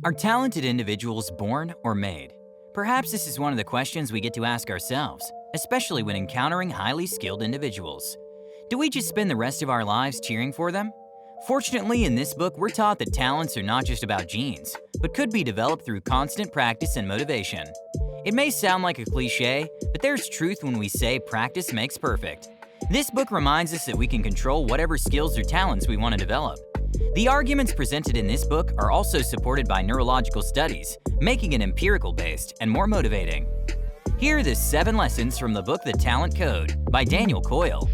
Are talented individuals born or made? Perhaps this is one of the questions we get to ask ourselves, especially when encountering highly skilled individuals. Do we just spend the rest of our lives cheering for them? Fortunately, in this book, we're taught that talents are not just about genes, but could be developed through constant practice and motivation. It may sound like a cliché, but there's truth when we say practice makes perfect. This book reminds us that we can control whatever skills or talents we want to develop. The arguments presented in this book are also supported by neurological studies, making it empirical-based and more motivating. Here are the 7 lessons from the book The Talent Code by Daniel Coyle.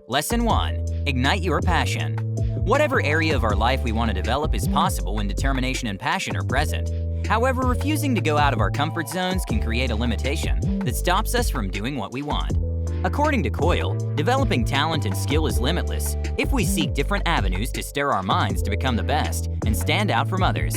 Lesson 1. Ignite your passion. Whatever area of our life we want to develop is possible when determination and passion are present. However, refusing to go out of our comfort zones can create a limitation that stops us from doing what we want. According to Coyle, developing talent and skill is limitless if we seek different avenues to stir our minds to become the best and stand out from others.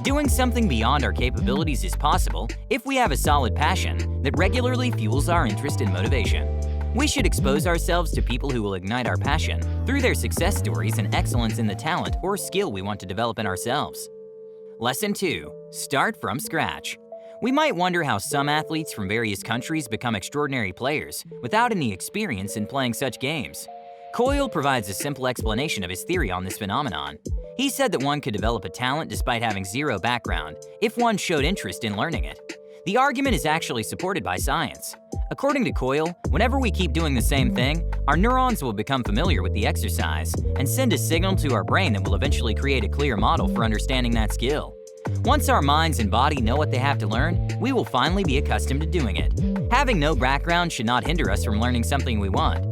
Doing something beyond our capabilities is possible if we have a solid passion that regularly fuels our interest and motivation. We should expose ourselves to people who will ignite our passion through their success stories and excellence in the talent or skill we want to develop in ourselves. Lesson 2. Start from scratch. We might wonder how some athletes from various countries become extraordinary players without any experience in playing such games. Coyle provides a simple explanation of his theory on this phenomenon. He said that one could develop a talent despite having zero background if one showed interest in learning it. The argument is actually supported by science. According to Coyle, whenever we keep doing the same thing, our neurons will become familiar with the exercise and send a signal to our brain that will eventually create a clear model for understanding that skill. Once our minds and body know what they have to learn, we will finally be accustomed to doing it. Having no background should not hinder us from learning something we want.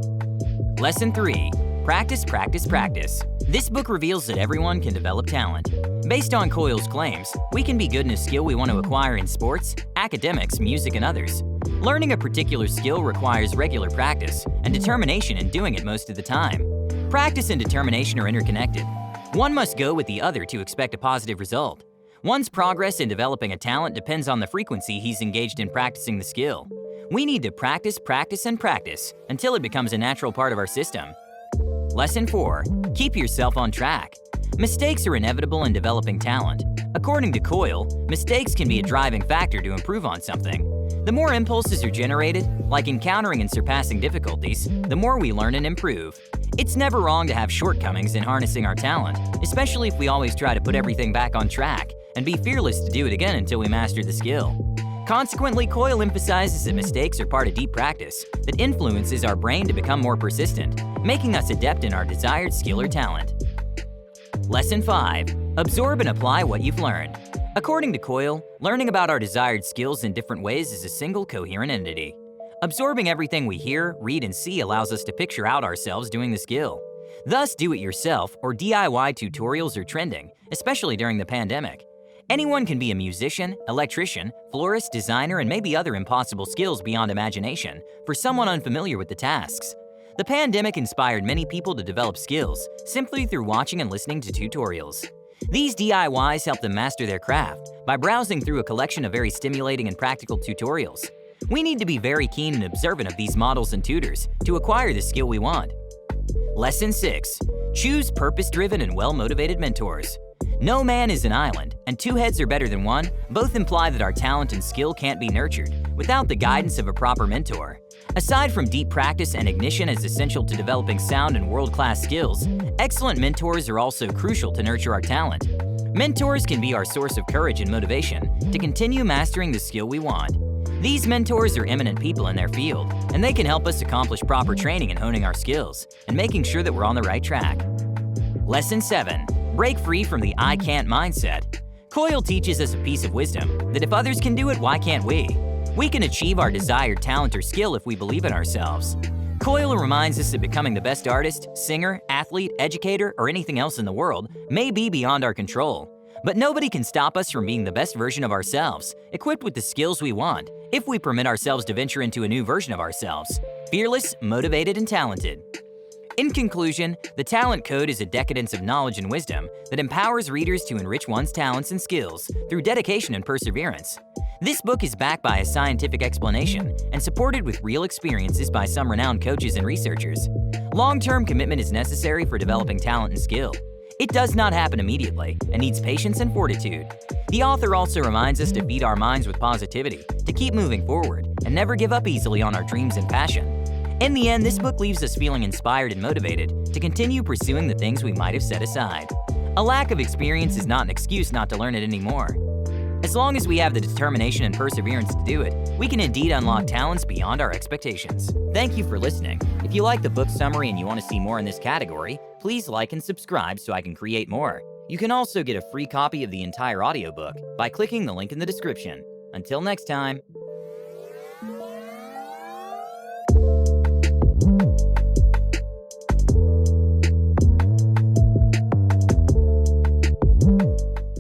Lesson 3. Practice, practice, practice. This book reveals that everyone can develop talent. Based on Coyle's claims, we can be good in a skill we want to acquire in sports, academics, music, and others. Learning a particular skill requires regular practice and determination in doing it most of the time. Practice and determination are interconnected. One must go with the other to expect a positive result. One's progress in developing a talent depends on the frequency he's engaged in practicing the skill. We need to practice, practice, and practice until it becomes a natural part of our system. Lesson 4. Keep yourself on track. Mistakes are inevitable in developing talent. According to Coyle, mistakes can be a driving factor to improve on something. The more impulses are generated, like encountering and surpassing difficulties, the more we learn and improve. It's never wrong to have shortcomings in harnessing our talent, especially if we always try to put everything back on track and be fearless to do it again until we master the skill. Consequently, Coyle emphasizes that mistakes are part of deep practice that influences our brain to become more persistent, making us adept in our desired skill or talent. Lesson 5. Absorb and apply what you've learned. According to Coyle, learning about our desired skills in different ways is a single coherent entity. Absorbing everything we hear, read, and see allows us to picture out ourselves doing the skill. Thus, do-it-yourself or DIY tutorials are trending, especially during the pandemic. Anyone can be a musician, electrician, florist, designer, and maybe other impossible skills beyond imagination for someone unfamiliar with the tasks. The pandemic inspired many people to develop skills simply through watching and listening to tutorials. These DIYs help them master their craft by browsing through a collection of very stimulating and practical tutorials. We need to be very keen and observant of these models and tutors to acquire the skill we want. Lesson 6. Choose purpose-driven and well-motivated mentors. No man is an island, and 2 heads are better than 1 both imply that our talent and skill can't be nurtured without the guidance of a proper mentor. Aside from deep practice and ignition as essential to developing sound and world-class skills, excellent mentors are also crucial to nurture our talent. Mentors can be our source of courage and motivation to continue mastering the skill we want. These mentors are eminent people in their field, and they can help us accomplish proper training in honing our skills and making sure that we're on the right track. Lesson 7. Break free from the I can't mindset. Coyle teaches us a piece of wisdom that if others can do it, why can't we? We can achieve our desired talent or skill if we believe in ourselves. Coyle reminds us that becoming the best artist, singer, athlete, educator, or anything else in the world may be beyond our control. But nobody can stop us from being the best version of ourselves, equipped with the skills we want, if we permit ourselves to venture into a new version of ourselves, fearless, motivated, and talented. In conclusion, The Talent Code is a decadence of knowledge and wisdom that empowers readers to enrich one's talents and skills through dedication and perseverance. This book is backed by a scientific explanation and supported with real experiences by some renowned coaches and researchers. Long-term commitment is necessary for developing talent and skill. It does not happen immediately and needs patience and fortitude. The author also reminds us to feed our minds with positivity, to keep moving forward, and never give up easily on our dreams and passion. In the end, this book leaves us feeling inspired and motivated to continue pursuing the things we might have set aside. A lack of experience is not an excuse not to learn it anymore. As long as we have the determination and perseverance to do it, we can indeed unlock talents beyond our expectations. Thank you for listening. If you like the book summary and you want to see more in this category, please like and subscribe so I can create more. You can also get a free copy of the entire audiobook by clicking the link in the description. Until next time.